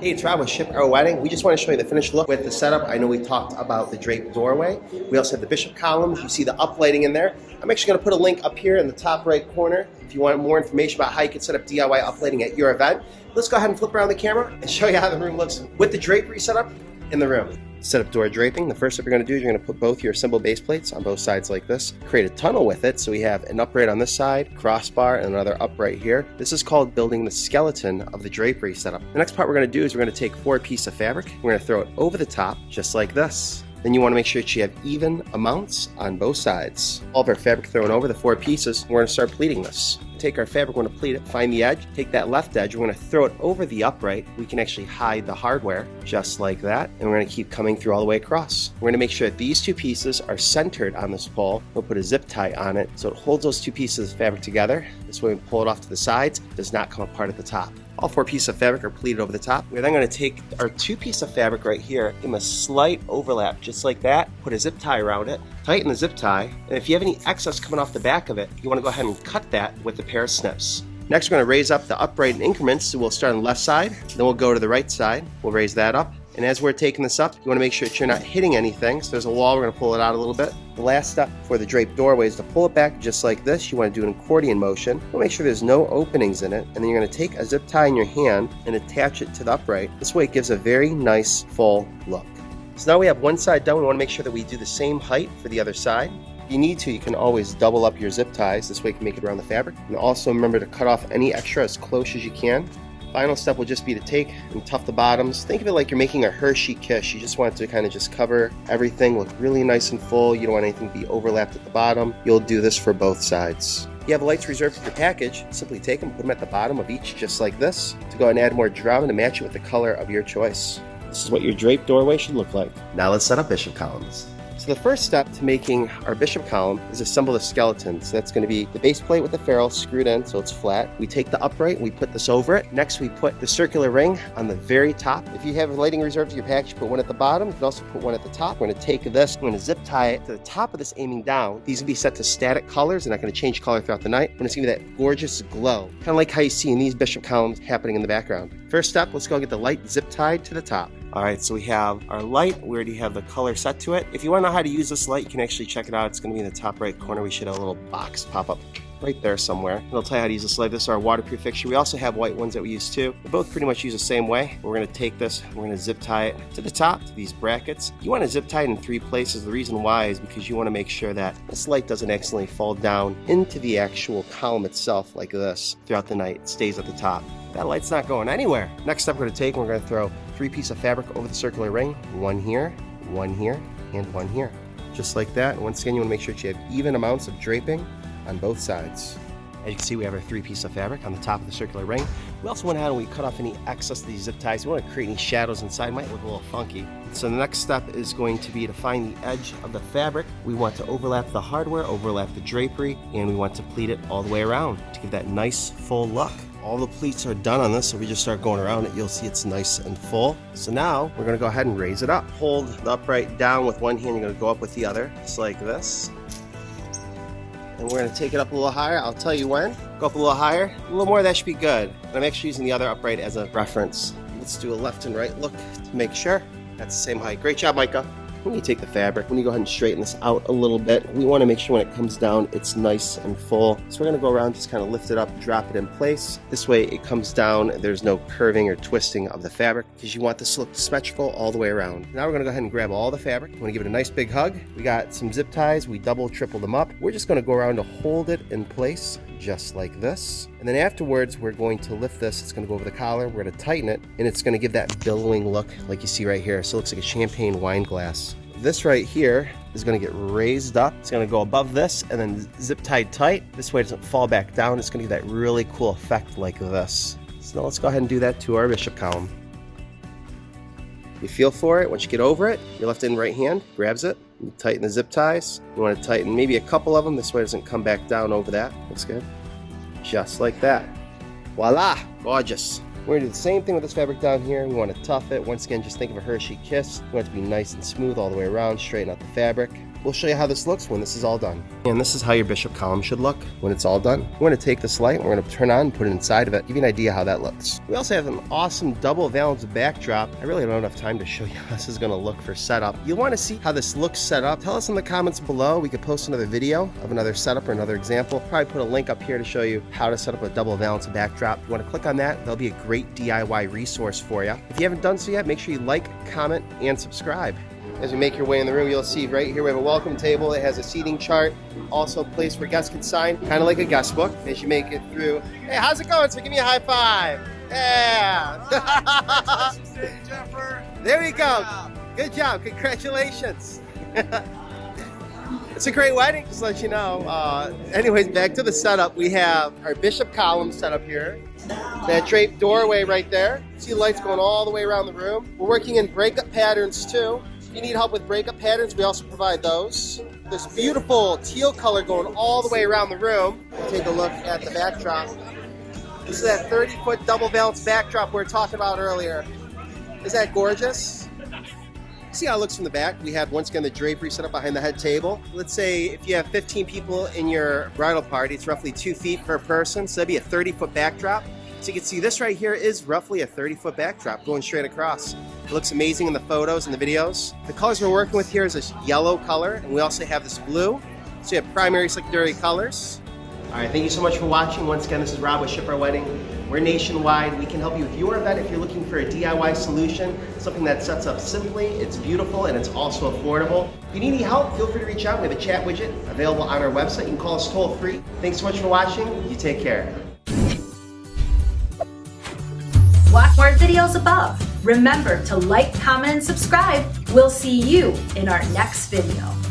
Hey, it's Rob with Ship Our Wedding. We just want to show you the finished look with the setup. I know we talked about the draped doorway. We also have the bishop columns. You see the uplighting in there. I'm actually going to put a link up here in the top right corner if you want more information about how you can set up DIY uplighting at your event. Let's go ahead and flip around the camera and show you how the room looks with the drapery setup in the room. Set up door draping. The first step you're going to do is you're going to put both your assembled base plates on both sides like this. Create a tunnel with it, so we have an upright on this side, crossbar, and another upright here. This is called building the skeleton of the drapery setup. The next part we're going to do is we're going to take 4 pieces of fabric. We're going to throw it over the top, just like this. Then you want to make sure that you have even amounts on both sides. All of our fabric thrown over the 4 pieces, we're going to start pleating this. Take our fabric, we're going to pleat it, find the edge, take that left edge, we're going to throw it over the upright. We can actually hide the hardware, just like that, and we're going to keep coming through all the way across. We're going to make sure that these 2 pieces are centered on this pole. We'll put a zip tie on it so it holds those 2 pieces of fabric together. This way we pull it off to the sides, it does not come apart at the top. All 4 pieces of fabric are pleated over the top. We're then going to take our 2 pieces of fabric right here, give them a slight overlap, just like that, put a zip tie around it, tighten the zip tie, and if you have any excess coming off the back of it, you want to go ahead and cut that with a pair of snips. Next, we're going to raise up the upright in increments, so we'll start on the left side, then we'll go to the right side, we'll raise that up, and as we're taking this up, you want to make sure that you're not hitting anything, so there's a wall, we're going to pull it out a little bit. The last step for the draped doorway is to pull it back just like this. You want to do an accordion motion. We'll make sure there's no openings in it, and then you're going to take a zip tie in your hand and attach it to the upright. This way it gives a very nice full look. So now we have one side done. We want to make sure that we do the same height for the other side. If you need to, you can always double up your zip ties. This way you can make it around the fabric. And also remember to cut off any extra as close as you can. Final step will just be to take and tuft the bottoms. Think of it like you're making a Hershey kiss. You just want it to kind of just cover everything, look really nice and full. You don't want anything to be overlapped at the bottom. You'll do this for both sides. If you have lights reserved for your package, simply take them, put them at the bottom of each just like this to go and add more drum to match it with the color of your choice. This is what your draped doorway should look like. Now let's set up bishop columns. So the first step to making our bishop column is assemble the skeleton. So that's going to be the base plate with the ferrule screwed in so it's flat. We take the upright, we put this over it. Next we put the circular ring on the very top. If you have lighting reserved to your package, put one at the bottom. You can also put one at the top. We're going to take this, we're going to zip tie it to the top of this aiming down. These will be set to static colors. They're not going to change color throughout the night. And it's going to be that gorgeous glow. Kind of like how you see in these bishop columns happening in the background. First step, let's go get the light zip tied to the top. All right, so we have our light. We already have the color set to it. If you want to know how to use this light, you can actually check it out. It's going to be in the top right corner. We should have a little box pop up right there somewhere. It'll tell you how to use this light. This is our waterproof fixture. We also have white ones that we use too. They both pretty much use the same way. We're going to take this, we're going to zip tie it to the top, to these brackets. You want to zip tie it in 3 places. The reason why is because you want to make sure that this light doesn't accidentally fall down into the actual column itself like this throughout the night. It stays at the top. That light's not going anywhere. Next step we're going to take, we're going to throw 3 pieces of fabric over the circular ring. One here, and one here. Just like that. And once again, you want to make sure that you have even amounts of draping on both sides. As you can see, we have our 3 pieces of fabric on the top of the circular ring. We also went ahead and we cut off any excess of these zip ties. We want to create any shadows inside. It might look a little funky. So the next step is going to be to find the edge of the fabric. We want to overlap the hardware, overlap the drapery, and we want to pleat it all the way around to give that nice full look. All the pleats are done on this, so we just start going around it. You'll see it's nice and full. So now we're going to go ahead and raise it up. Hold the upright down with one hand. You're going to go up with the other, just like this. And we're going to take it up a little higher. I'll tell you when. Go up a little higher. A little more, that should be good. And I'm actually using the other upright as a reference. Let's do a left and right look to make sure that's the same height. Great job, Micah. When you take the fabric, when you go ahead and straighten this out a little bit, we want to make sure when it comes down, it's nice and full. So we're going to go around, just kind of lift it up, drop it in place. This way it comes down, there's no curving or twisting of the fabric because you want this to look symmetrical all the way around. Now we're going to go ahead and grab all the fabric. We want to give it a nice big hug. We got some zip ties. We double, triple them up. We're just going to go around to hold it in place just like this. And then afterwards, we're going to lift this. It's going to go over the collar. We're going to tighten it, and it's going to give that billowing look like you see right here. So it looks like a champagne wine glass. This right here is going to get raised up. It's going to go above this and then zip tied tight. This way it doesn't fall back down. It's going to give that really cool effect like this. So now let's go ahead and do that to our bishop column. You feel for it. Once you get over it, your left and right hand grabs it. You tighten the zip ties. You want to tighten maybe a couple of them. This way it doesn't come back down over that. Looks good. Just like that. Voila! Gorgeous. We're going to do the same thing with this fabric down here. We want to tuft it. Once again, just think of a Hershey kiss. We want it to be nice and smooth all the way around. Straighten out the fabric. we'll show you how this looks when this is all done. And this is how your bishop column should look when it's all done. We're going to take this light, we're going to turn on and put it inside of it, give you an idea how that looks. We also have an awesome double valance backdrop. I really don't have enough time to show you how this is going to look for setup. You'll want to see how this looks set up. Tell us in the comments below. We could post another video of another setup or another example. Probably put a link up here to show you how to set up a double valance backdrop. If you want to click on that, that'll be a great DIY resource for you. If you haven't done so yet, make sure you like, comment, and subscribe. As you make your way in the room, you'll see right here we have a welcome table. It has a seating chart, also a place where guests can sign, kind of like a guest book. As you make it through, hey, how's it going? So give me a high five. Yeah. There you go. Good job. Congratulations. It's a great wedding, just to let you know. Anyways, back to the setup. We have our bishop column set up here. That draped doorway right there. See lights going all the way around the room. We're working in breakup patterns too. If you need help with breakup patterns, we also provide those. This beautiful teal color going all the way around the room. Take a look at the backdrop. This is that 30-foot double valance backdrop we were talking about earlier. Is that gorgeous? See how it looks from the back? We have, once again, the drapery set up behind the head table. Let's say if you have 15 people in your bridal party, it's roughly 2 feet per person, so that'd be a 30-foot backdrop. So you can see this right here is roughly a 30-foot backdrop going straight across. It looks amazing in the photos and the videos. The colors we're working with here is this yellow color, and we also have this blue. So you have primary, secondary colors. All right, thank you so much for watching. Once again, this is Rob with Ship Our Wedding. We're nationwide. We can help you with your event if you're looking for a DIY solution, something that sets up simply, it's beautiful, and it's also affordable. If you need any help, feel free to reach out. We have a chat widget available on our website. You can call us toll free. Thanks so much for watching. You take care. Watch more videos above. Remember to like, comment, and subscribe. We'll see you in our next video.